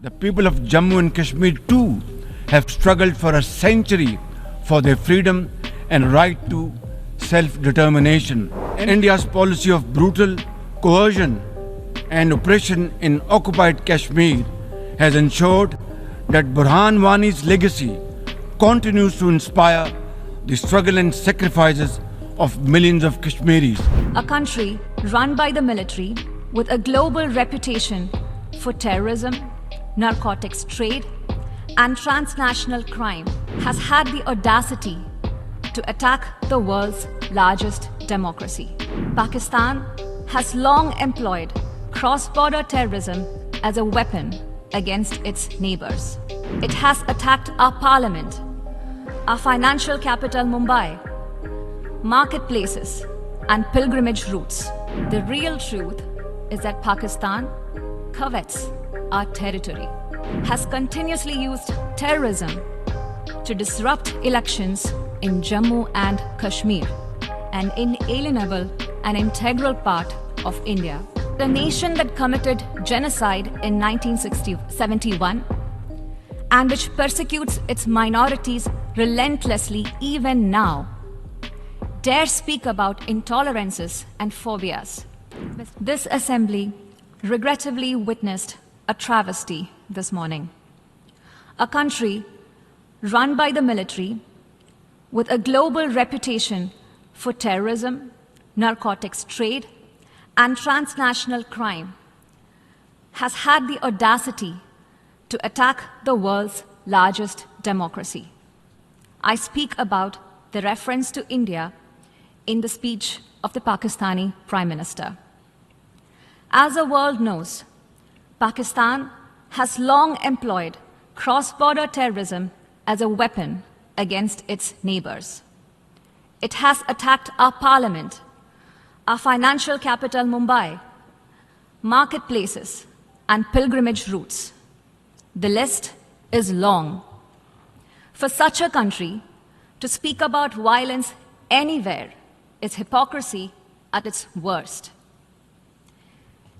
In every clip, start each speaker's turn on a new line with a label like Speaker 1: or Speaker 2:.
Speaker 1: The people of Jammu and Kashmir too have struggled for a century for their freedom and right to self-determination. India's policy of brutal coercion and oppression in occupied Kashmir has ensured that Burhan Wani's legacy continues to inspire the struggle and sacrifices of millions of Kashmiris.
Speaker 2: A country run by the military with a global reputation for terrorism, narcotics trade, and transnational crime has had the audacity to attack the world's largest democracy. Pakistan has long employed cross-border terrorism as a weapon against its neighbors. It has attacked our parliament, our financial capital Mumbai, marketplaces, and pilgrimage routes. The real truth is that Pakistan covets our territory, has continuously used terrorism to disrupt elections in Jammu and Kashmir, an inalienable and integral part of India. The nation that committed genocide in 1971 and which persecutes its minorities relentlessly even now, dare speak about intolerances and phobias. This assembly regrettably witnessed a travesty this morning. A country run by the military with a global reputation for terrorism, narcotics trade, and transnational crime has had the audacity to attack the world's largest democracy. I speak about the reference to India in the speech of the Pakistani Prime Minister. As the world knows, Pakistan has long employed cross-border terrorism as a weapon against its neighbors. It has attacked our parliament, our financial capital Mumbai, marketplaces, and pilgrimage routes. The list is long. For such a country to speak about violence anywhere is hypocrisy at its worst.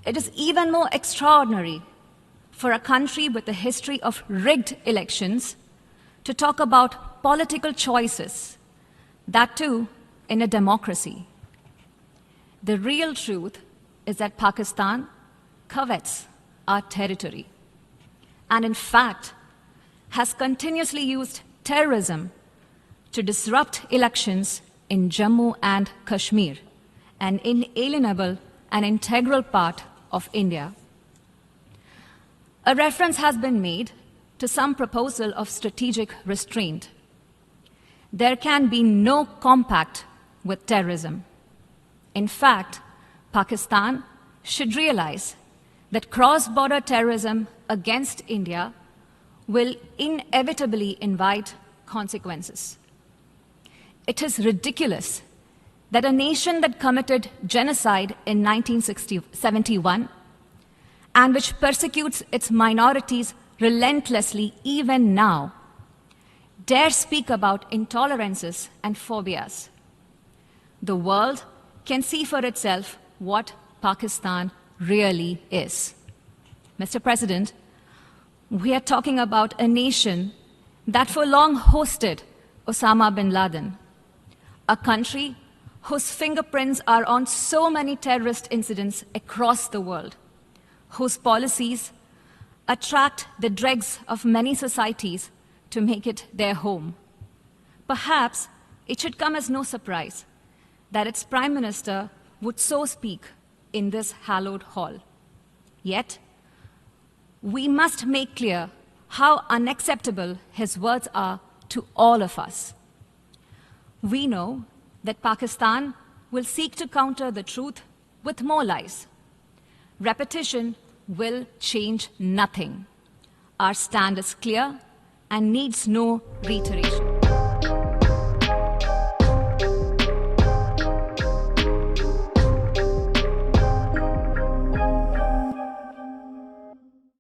Speaker 2: It is even more extraordinary for a country with a history of rigged elections to talk about political choices, that too in a democracy. The real truth is that Pakistan covets our territory and, in fact, has continuously used terrorism to disrupt elections in Jammu and Kashmir, an inalienable and integral part of India. A reference has been made to some proposal of strategic restraint. There can be no compact with terrorism. In fact, Pakistan should realize that cross-border terrorism against India will inevitably invite consequences. It is ridiculous that a nation that committed genocide in 1971 and which persecutes its minorities relentlessly even now dare speak about intolerances and phobias. The world can see for itself what Pakistan really is. Mr. President, we are talking about a nation that for long hosted Osama bin Laden, a country whose fingerprints are on so many terrorist incidents across the world, whose policies attract the dregs of many societies to make it their home. Perhaps it should come as no surprise that its Prime Minister would so speak in this hallowed hall. Yet, we must make clear how unacceptable his words are to all of us. We know that Pakistan will seek to counter the truth with more lies. Repetition will change nothing. Our stand is clear and needs no reiteration.